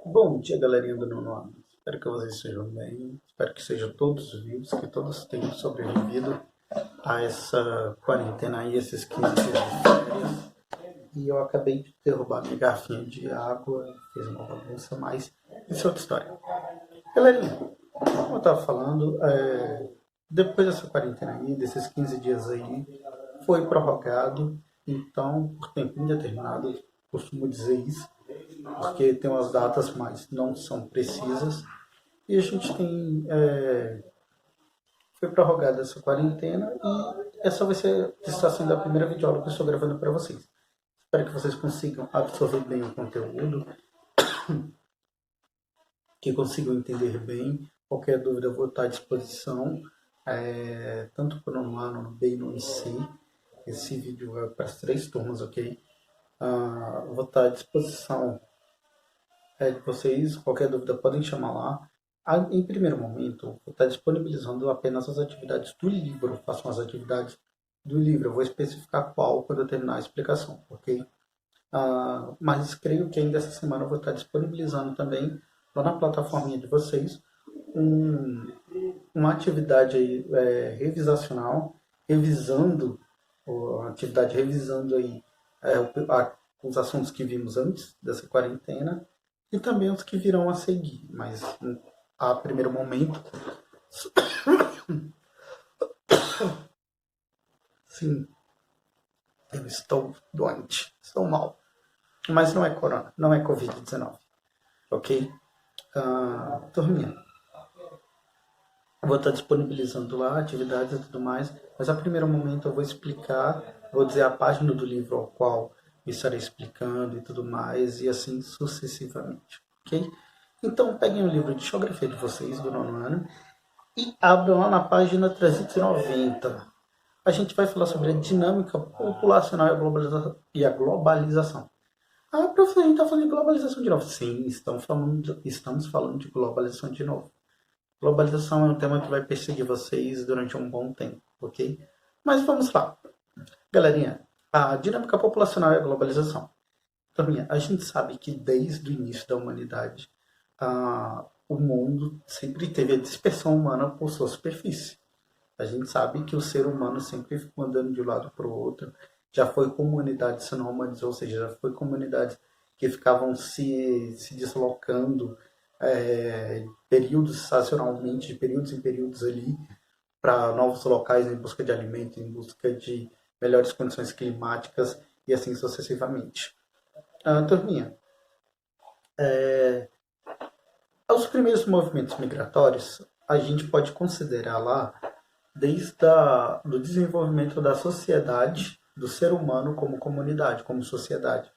Bom dia, galerinha do nono ano. Espero que vocês estejam bem. Espero que sejam todos vivos, que todos tenham sobrevivido a essa quarentena aí, esses 15 dias de férias. E eu acabei de derrubar minha garrafinha de água, fiz uma bagunça, mas isso é outra história. Galerinha, como eu estava falando, depois dessa quarentena aí, desses 15 dias aí, foi prorrogado, então, por tempo indeterminado, costumo dizer isso, porque tem umas datas, mas não são precisas. E a gente foi prorrogada essa quarentena e essa vai ser, está sendo a primeira videoaula que eu estou gravando para vocês. Espero que vocês consigam absorver bem o conteúdo, que consigam entender bem. Qualquer dúvida eu vou estar à disposição, tanto para o nono ano, no B e no IC. Esse vídeo é para as 3 turmas, ok? Vou estar à disposição de vocês. Qualquer dúvida podem chamar lá. Em primeiro momento, vou estar disponibilizando apenas as atividades do livro. Façam as atividades do livro. Eu vou especificar qual quando eu terminar a explicação, ok? Mas creio que ainda essa semana eu vou estar disponibilizando também lá na plataforma de vocês um, uma atividade aí, revisacional, revisando, a atividade revisando aí os assuntos que vimos antes dessa quarentena e também os que virão a seguir. Mas a primeiro momento, sim, eu estou doente, estou mal. Mas não é corona, não é Covid-19, ok? Turminha, vou estar disponibilizando lá atividades e tudo mais, mas a primeiro momento eu vou explicar, vou dizer a página do livro ao qual eu estarei explicando e tudo mais, e assim sucessivamente, ok? Então peguem o livro de geografia de vocês, do nono ano, e abram lá na página 390. A gente vai falar sobre a dinâmica populacional e a globalização. Professor, a gente está falando de globalização de novo. Sim, estamos falando de globalização de novo. Globalização é um tema que vai perseguir vocês durante um bom tempo, ok? Mas vamos lá. Galerinha, a dinâmica populacional e a globalização. Também, a gente sabe que desde o início da humanidade, o mundo sempre teve a dispersão humana por sua superfície. A gente sabe que o ser humano sempre ficou andando de um lado para o outro. Já foi comunidades nômades, ou seja, já foi comunidades que ficavam se deslocando períodos estacionalmente, de períodos em períodos ali, para novos locais em busca de alimento, em busca de melhores condições climáticas e assim sucessivamente. Turminha, os primeiros movimentos migratórios a gente pode considerar lá desde do desenvolvimento da sociedade, do ser humano como comunidade, como sociedade.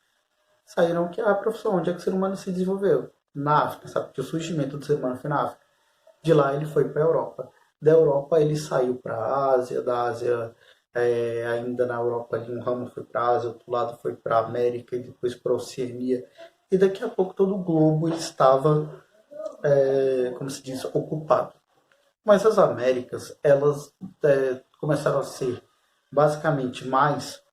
Saíram que, professor, onde é que o ser humano se desenvolveu? Na África, sabe? Que o surgimento do ser humano foi na África. De lá ele foi para a Europa. Da Europa ele saiu para a Ásia, da Ásia, ainda na Europa ali um ramo foi para a Ásia, outro lado foi para a América e depois para a Oceania. E daqui a pouco todo o globo estava, como se diz, ocupado. Mas as Américas, elas começaram a ser basicamente mais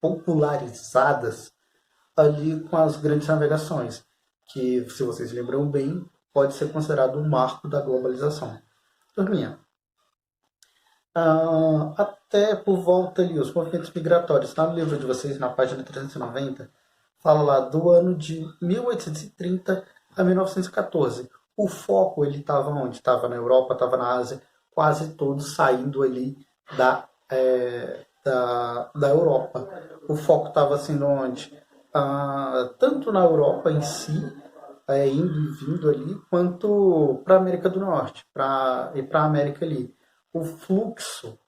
popularizadas ali com as grandes navegações, que, se vocês lembram bem, pode ser considerado um marco da globalização. Turminha, até por volta ali, os movimentos migratórios, está no livro de vocês, na página 390, fala lá do ano de 1830 a 1914. O foco ele estava onde? Estava na Europa, estava na Ásia, quase todos saindo ali da Europa. O foco estava sendo onde? Tanto na Europa em si, indo e vindo ali, quanto para a América do Norte e para a América ali. O fluxo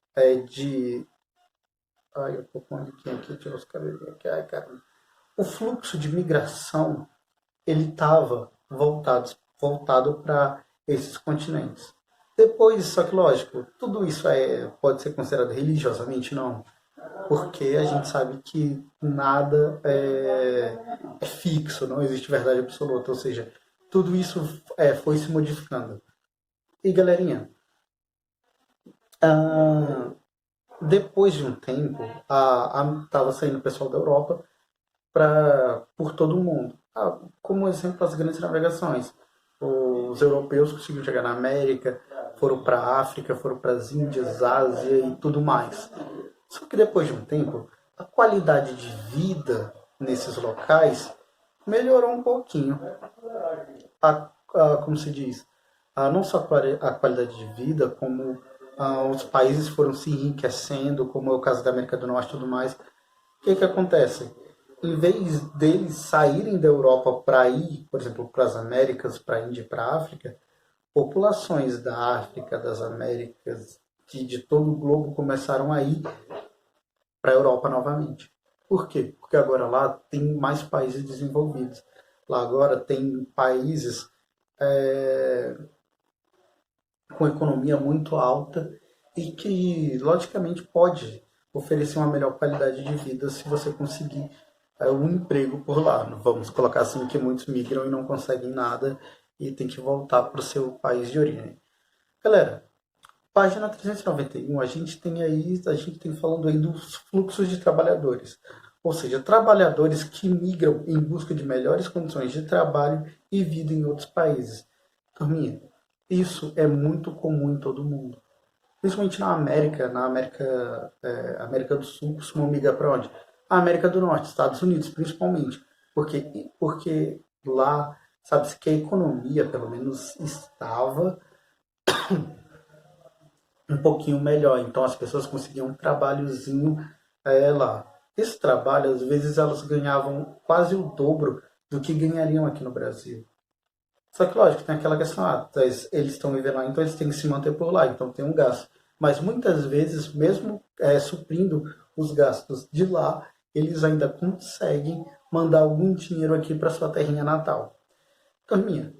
de. Ai, eu tô com um aqui, tirou os cabelinhos aqui. Ai, caramba. O fluxo de migração ele estava voltado para esses continentes. Depois, só que lógico, tudo isso pode ser considerado religiosamente? Não, porque a gente sabe que nada é fixo, não existe verdade absoluta, ou seja, tudo isso foi se modificando. E galerinha, depois de um tempo, estava saindo o pessoal da Europa por todo o mundo. Como exemplo, as grandes navegações. Os europeus conseguiram chegar na América, foram para a África, foram para as Índias, Ásia e tudo mais. Só que depois de um tempo, a qualidade de vida nesses locais melhorou um pouquinho. Como se diz, não só a qualidade de vida, como os países foram se enriquecendo, como é o caso da América do Norte e tudo mais. O que acontece? Em vez deles saírem da Europa para ir, por exemplo, para as Américas, para a Índia e para a África, populações da África, das Américas, de todo o globo começaram a ir para a Europa novamente. Por quê? Porque agora lá tem mais países desenvolvidos. Lá agora tem países com economia muito alta e que, logicamente, pode oferecer uma melhor qualidade de vida se você conseguir um emprego por lá. Vamos colocar assim que muitos migram e não conseguem nada e tem que voltar para o seu país de origem. Galera, página 391, a gente tem falando aí dos fluxos de trabalhadores. Ou seja, trabalhadores que migram em busca de melhores condições de trabalho e vida em outros países. Turminha, isso é muito comum em todo mundo. Principalmente na América do Sul, costumam migrar para onde? A América do Norte, Estados Unidos, principalmente. Porque lá, sabe-se que a economia, pelo menos, estava um pouquinho melhor. Então as pessoas conseguiam um trabalhozinho lá. Esse trabalho, às vezes, elas ganhavam quase o dobro do que ganhariam aqui no Brasil. Só que, lógico, tem aquela questão, eles estão vivendo lá, então eles têm que se manter por lá, então tem um gasto. Mas muitas vezes, mesmo suprindo os gastos de lá, eles ainda conseguem mandar algum dinheiro aqui para sua terrinha natal. Turminha,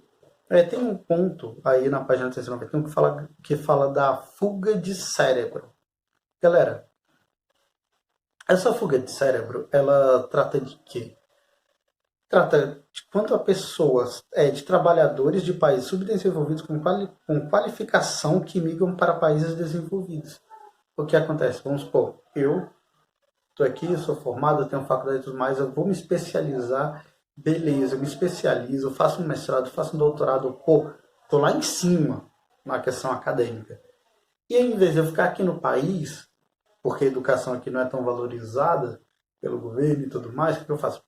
tem um ponto aí na página 391 que fala da fuga de cérebro. Galera, essa fuga de cérebro, ela trata de quê? Trata de quanto a pessoas, de trabalhadores de países subdesenvolvidos com qualificação que migram para países desenvolvidos. O que acontece? Vamos supor, eu estou aqui, sou formado, tenho faculdade e tudo mais, eu vou me especializar, beleza, eu me especializo, faço um mestrado, faço um doutorado, estou lá em cima na questão acadêmica. E em vez de eu ficar aqui no país, porque a educação aqui não é tão valorizada pelo governo e tudo mais, o que eu faço?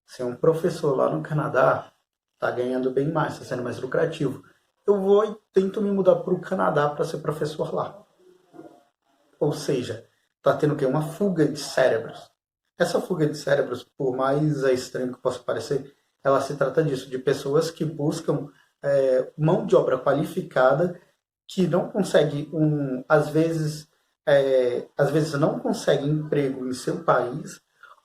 Ser um professor lá no Canadá está ganhando bem mais, está sendo mais lucrativo. Eu vou e tento me mudar para o Canadá para ser professor lá. Ou seja, está tendo o quê? Uma fuga de cérebros. Essa fuga de cérebros, por mais estranho que possa parecer, ela se trata disso, de pessoas que buscam mão de obra qualificada, que não consegue, às vezes não consegue emprego em seu país,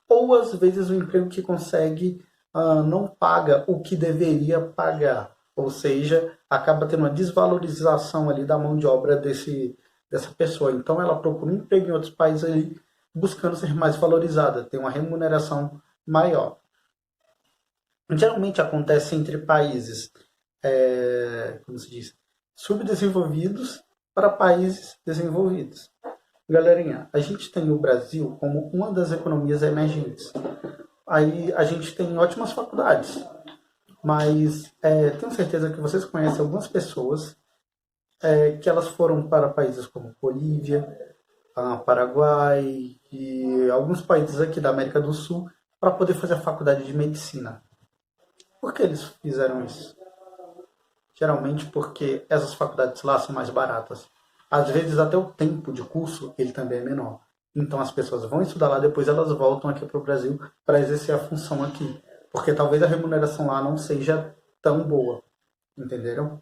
ou às vezes o emprego que consegue não paga o que deveria pagar. Ou seja, acaba tendo uma desvalorização ali da mão de obra dessa pessoa. Então ela procura um emprego em outros países ali, buscando ser mais valorizada, ter uma remuneração maior. Geralmente acontece entre países, como se diz, subdesenvolvidos para países desenvolvidos. Galerinha, a gente tem o Brasil como uma das economias emergentes. Aí a gente tem ótimas faculdades, mas tenho certeza que vocês conhecem algumas pessoas que elas foram para países como Bolívia, Paraguai e alguns países aqui da América do Sul para poder fazer a faculdade de medicina. Por que eles fizeram isso? Geralmente porque essas faculdades lá são mais baratas. Às vezes até o tempo de curso ele também é menor. Então as pessoas vão estudar lá, depois elas voltam aqui para o Brasil para exercer a função aqui. Porque talvez a remuneração lá não seja tão boa. Entenderam?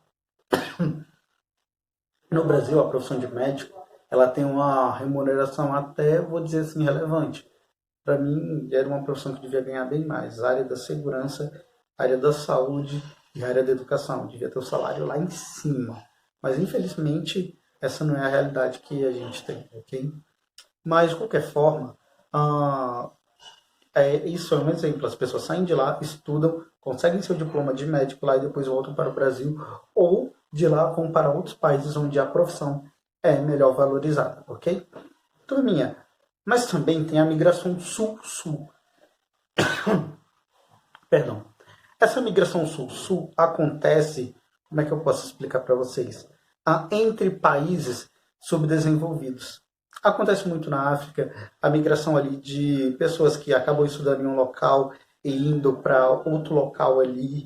No Brasil, a profissão de médico, ela tem uma remuneração até, vou dizer assim, relevante. Para mim, era uma profissão que devia ganhar bem mais. A área da segurança, a área da saúde e a área da educação. Devia ter o salário lá em cima. Mas, infelizmente, essa não é a realidade que a gente tem, ok? Mas, de qualquer forma, isso é um exemplo. As pessoas saem de lá, estudam, conseguem seu diploma de médico lá e depois voltam para o Brasil, ou de lá vão para outros países onde a profissão é melhor valorizada, ok? Turminha, mas também tem a migração sul-sul. Perdão. Essa migração sul-sul acontece, como é que eu posso explicar para vocês? Entre países subdesenvolvidos. Acontece muito na África, a migração ali de pessoas que acabam estudando em um local e indo para outro local ali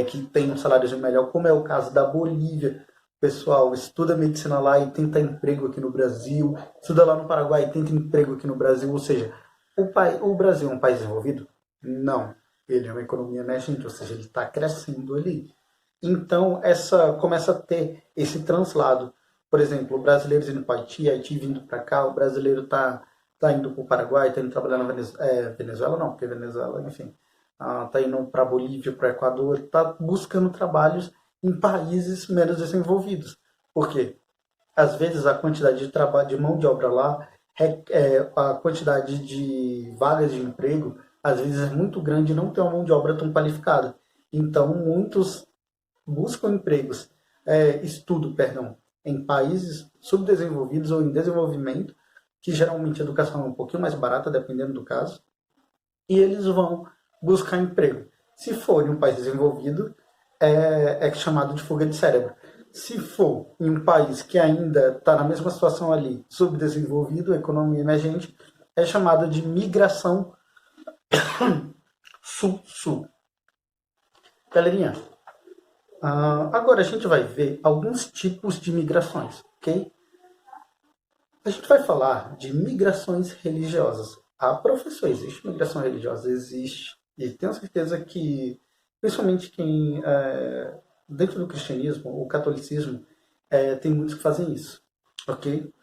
que tem um salário melhor, como é o caso da Bolívia. O pessoal estuda medicina lá e tenta emprego aqui no Brasil, estuda lá no Paraguai e tenta emprego aqui no Brasil. Ou seja, o Brasil é um país desenvolvido? Não. Ele é uma economia emergente, ou seja, ele está crescendo ali. Então, começa a ter esse translado. Por exemplo, o brasileiro indo para Haiti, Haiti vindo para cá, o brasileiro tá indo para o Paraguai, está indo trabalhar na Venezuela, não, porque Venezuela, enfim, está indo para a Bolívia, para o Equador, está buscando trabalhos em países menos desenvolvidos. Por quê? Às vezes a quantidade de trabalho, de mão de obra lá, a quantidade de vagas de emprego, às vezes é muito grande e não tem uma mão de obra tão qualificada. Então, muitos buscam empregos, perdão, em países subdesenvolvidos ou em desenvolvimento, que geralmente a educação é um pouquinho mais barata, dependendo do caso, e eles vão buscar emprego. Se for em um país desenvolvido, é chamado de fuga de cérebro. Se for em um país que ainda está na mesma situação ali, subdesenvolvido, economia emergente, é chamado de migração sul-sul. Galerinha, agora a gente vai ver alguns tipos de migrações, ok? A gente vai falar de migrações religiosas. Professor, existe migração religiosa? Existe. E tenho certeza que, principalmente quem, dentro do cristianismo, o catolicismo, tem muitos que fazem isso, ok?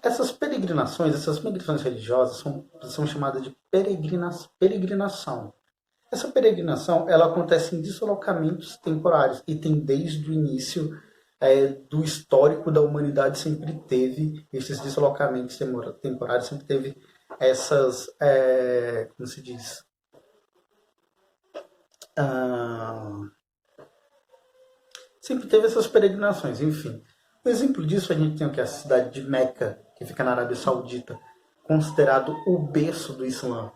Essas peregrinações, essas migrações religiosas são chamadas de peregrinação. Essa peregrinação ela acontece em deslocamentos temporários e tem desde o início do histórico da humanidade sempre teve esses deslocamentos temporários, sempre teve essas, como se diz, sempre teve essas peregrinações, enfim. Um exemplo disso a gente tem aqui a cidade de Meca, que fica na Arábia Saudita, considerado o berço do Islã.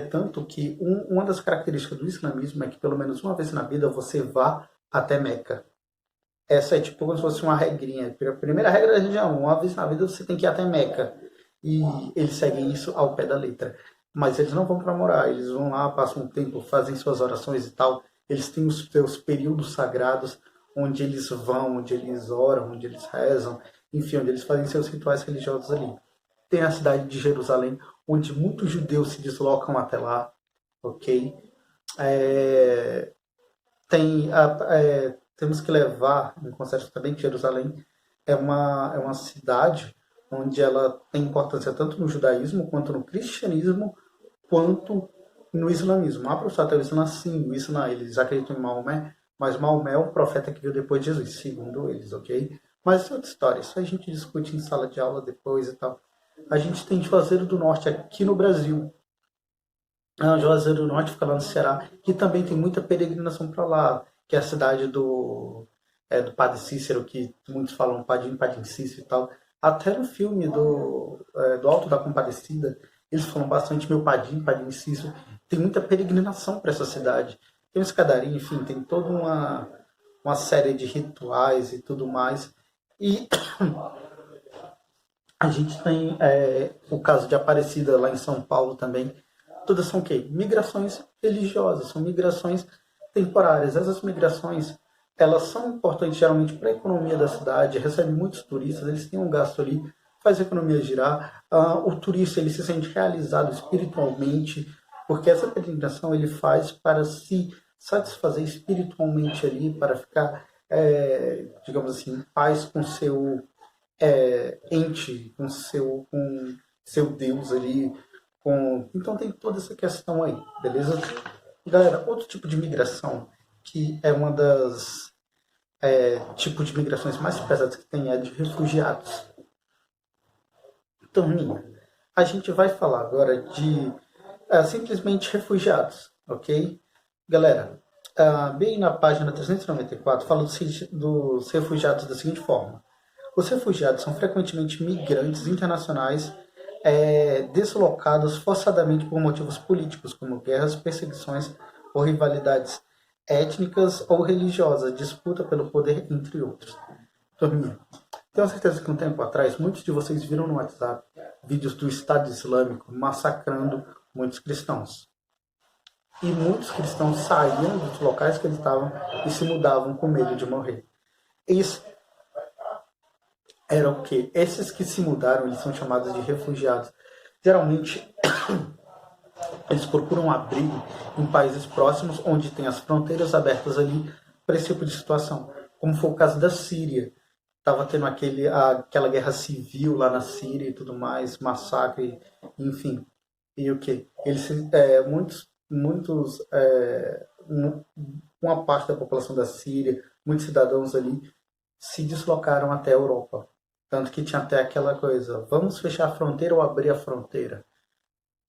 Tanto que uma das características do islamismo é que pelo menos uma vez na vida você vá até Meca. Essa é tipo como se fosse uma regrinha. A primeira regra da religião, uma vez na vida você tem que ir até Meca. E eles seguem isso ao pé da letra. Mas eles não vão para morar, eles vão lá, passam um tempo, fazem suas orações e tal. Eles têm os seus períodos sagrados, onde eles vão, onde eles oram, onde eles rezam, enfim, onde eles fazem seus rituais religiosos ali. Tem a cidade de Jerusalém, onde muitos judeus se deslocam até lá, ok? Temos que levar em consideração também que Jerusalém é uma cidade onde ela tem importância tanto no judaísmo, quanto no cristianismo, quanto no islamismo. Professor, até o Islã sim, o Islã, eles acreditam em Maomé, mas Maomé é o profeta que veio depois de Jesus, segundo eles, ok? Mas isso é outra história, isso a gente discute em sala de aula depois e tal. A gente tem Juazeiro do Norte aqui no Brasil. Juazeiro do Norte fica lá no Ceará, que também tem muita peregrinação para lá, que é a cidade do Padre Cícero, que muitos falam Padim Cícero e tal. Até no filme do Alto da Compadecida, eles falam bastante meu Padim Cícero. Tem muita peregrinação para essa cidade. Tem uma escadaria, enfim, tem toda uma série de rituais e tudo mais. E a gente tem o caso de Aparecida lá em São Paulo também. Todas são o quê? Migrações religiosas, são migrações temporárias. Essas migrações, elas são importantes geralmente para a economia da cidade, recebe muitos turistas, eles têm um gasto ali, faz a economia girar. O turista ele se sente realizado espiritualmente, porque essa peregrinação ele faz para se satisfazer espiritualmente ali, para ficar, digamos assim, em paz com seu ente, com seu Deus ali. Então tem toda essa questão aí, beleza? Galera, outro tipo de migração, que é uma das tipos de migrações mais pesadas que tem, é de refugiados. Então, a gente vai falar agora de simplesmente refugiados, ok? Galera, bem na página 394, fala dos refugiados da seguinte forma. Os refugiados são frequentemente migrantes internacionais deslocados forçadamente por motivos políticos, como guerras, perseguições ou rivalidades étnicas ou religiosas, disputa pelo poder, entre outros. Turminha, tenho certeza que um tempo atrás, muitos de vocês viram no WhatsApp vídeos do Estado Islâmico massacrando muitos cristãos. E muitos cristãos saíam dos locais que eles estavam e se mudavam com medo de morrer. Isso era o quê? Esses que se mudaram, eles são chamados de refugiados. Geralmente, eles procuram abrigo em países próximos, onde tem as fronteiras abertas ali para esse tipo de situação. Como foi o caso da Síria. Estava tendo aquela guerra civil lá na Síria e tudo mais, massacre, enfim. E o que? Eles, uma parte da população da Síria, muitos cidadãos ali, se deslocaram até a Europa. Tanto que tinha até aquela coisa, vamos fechar a fronteira ou abrir a fronteira?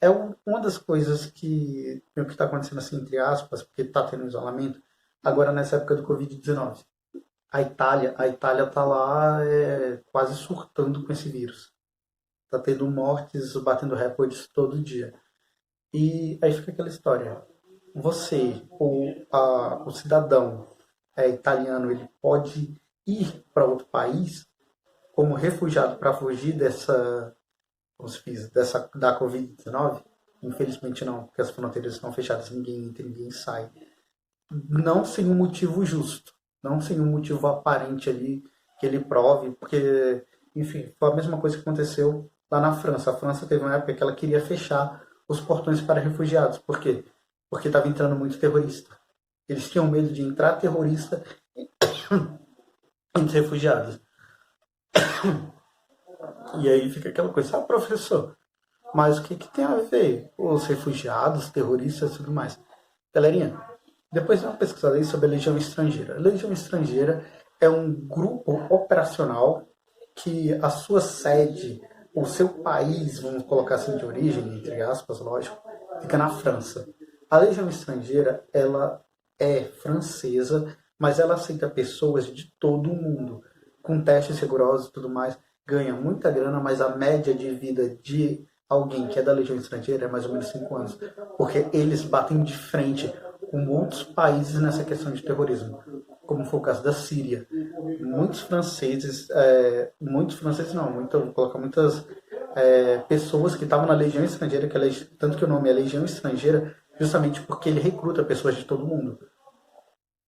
É uma das coisas que o que está acontecendo assim, entre aspas, porque está tendo isolamento, agora nessa época do Covid-19. A Itália está lá quase surtando com esse vírus. Está tendo mortes, batendo recordes todo dia. E aí fica aquela história. Você, o cidadão italiano, ele pode ir para outro país como refugiado para fugir da Covid-19? Infelizmente não, porque as fronteiras estão fechadas, ninguém entra, ninguém sai. Não sem um motivo justo, não sem um motivo aparente ali que ele prove, porque, enfim, foi a mesma coisa que aconteceu lá na França. A França teve uma época que ela queria fechar os portões para refugiados. Por quê? Porque estava entrando muito terrorista. Eles tinham medo de entrar terrorista entre refugiados. E aí fica aquela coisa, professor, mas o que tem a ver os refugiados, terroristas e tudo mais? Galerinha, depois de uma pesquisada aí sobre a Legião Estrangeira. A Legião Estrangeira é um grupo operacional que a sua sede, o seu país, vamos colocar assim de origem, entre aspas, lógico, fica na França. A Legião Estrangeira, ela é francesa, mas ela aceita pessoas de todo o mundo, com testes rigorosos e tudo mais, ganha muita grana, mas a média de vida de alguém que é da Legião Estrangeira é mais ou menos 5 anos, porque eles batem de frente com outros países nessa questão de terrorismo, como foi o caso da Síria. Muitos franceses não, vou colocar muitas pessoas que estavam na Legião Estrangeira, tanto que o nome é Legião Estrangeira, justamente porque ele recruta pessoas de todo mundo.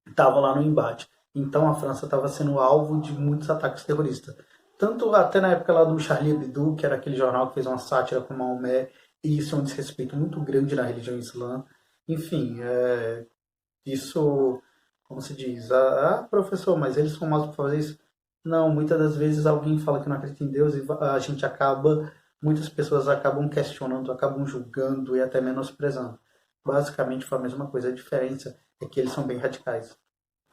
Estavam lá no embate. Então a França estava sendo alvo de muitos ataques terroristas. Tanto até na época lá do Charlie Hebdo, que era aquele jornal que fez uma sátira com Maomé, e isso é um desrespeito muito grande na religião islã. Enfim, isso, como se diz, professor, mas eles são maus por fazer isso? Não, muitas das vezes alguém fala que não acredita em Deus e muitas pessoas acabam questionando, acabam julgando e até menosprezando. Basicamente foi a mesma coisa, a diferença é que eles são bem radicais.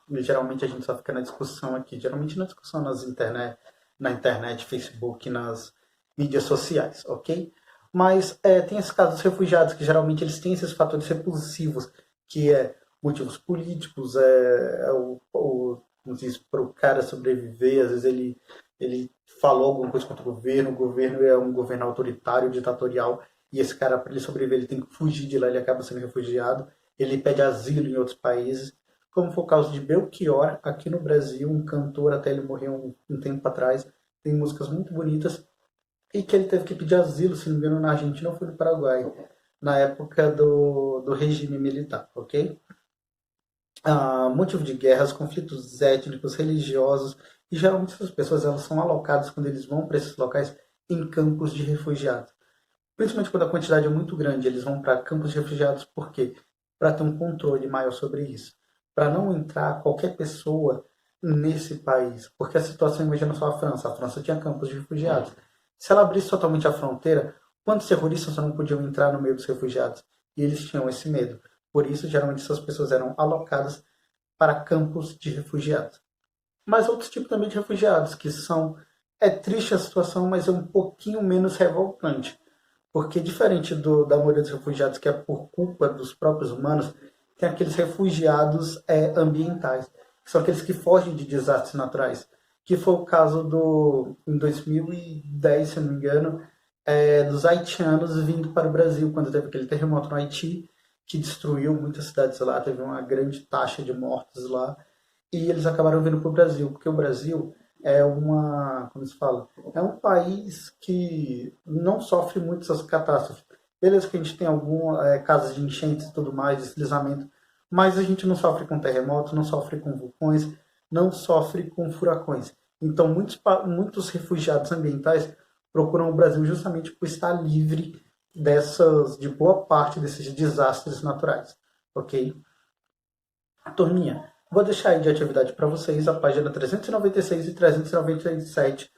E, geralmente a gente só fica na discussão aqui, geralmente na discussão na internet, Facebook, nas mídias sociais, ok? Mas tem esses casos dos refugiados, que geralmente eles têm esses fatores repulsivos, que é motivos políticos, como diz, para o cara sobreviver, às vezes ele falou alguma coisa contra o governo é um governo autoritário, ditatorial, e esse cara, para ele sobreviver, ele tem que fugir de lá, ele acaba sendo refugiado, ele pede asilo em outros países, como foi o caso de Belchior, aqui no Brasil, um cantor, até ele morreu um tempo atrás, tem músicas muito bonitas, e que ele teve que pedir asilo, se não me engano, na Argentina ou foi no Paraguai, na época do regime militar, ok? Motivo de guerras, conflitos étnicos, religiosos, e geralmente essas pessoas elas são alocadas quando eles vão para esses locais em campos de refugiados. Principalmente quando a quantidade é muito grande, eles vão para campos de refugiados, por quê? Para ter um controle maior sobre isso. Para não entrar qualquer pessoa nesse país. Porque a situação, imagina só a França tinha campos de refugiados. Se ela abrisse totalmente a fronteira, quantos terroristas não podiam entrar no meio dos refugiados? E eles tinham esse medo. Por isso, geralmente, essas pessoas eram alocadas para campos de refugiados. Mas outros tipos também de refugiados, que são... É triste a situação, mas é um pouquinho menos revoltante. Porque diferente da maioria dos refugiados, que é por culpa dos próprios humanos, tem aqueles refugiados ambientais, que são aqueles que fogem de desastres naturais. Que foi o caso em 2010, se não me engano, dos haitianos vindo para o Brasil, quando teve aquele terremoto no Haiti, que destruiu muitas cidades lá, teve uma grande taxa de mortes lá, e eles acabaram vindo para o Brasil, porque o Brasil como se fala, é um país que não sofre muito essas catástrofes. Beleza que a gente tem algumas casos de enchentes e tudo mais, deslizamento, mas a gente não sofre com terremotos, não sofre com vulcões, não sofre com furacões. Então, muitos refugiados ambientais procuram o Brasil justamente por estar livre de boa parte desses desastres naturais, ok? Turminha, vou deixar aí de atividade para vocês a página 396 e 397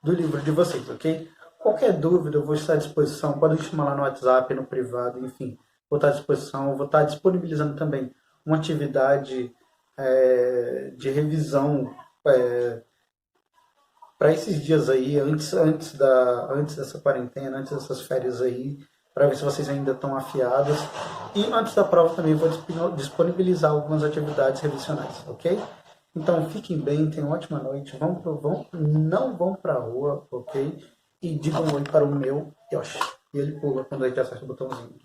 do livro de vocês, ok? Qualquer dúvida, eu vou estar à disposição. Podem chamar lá no WhatsApp, no privado, enfim. Vou estar à disposição. Eu vou estar disponibilizando também uma atividade de revisão para esses dias aí, antes dessa quarentena, antes dessas férias aí, para ver se vocês ainda estão afiados. E antes da prova também vou disponibilizar algumas atividades revisionais, ok? Então fiquem bem, tenham uma ótima noite, não vão para a rua, ok? E digam oi para o meu Yoshi. E ele pula quando a gente acerta o botãozinho.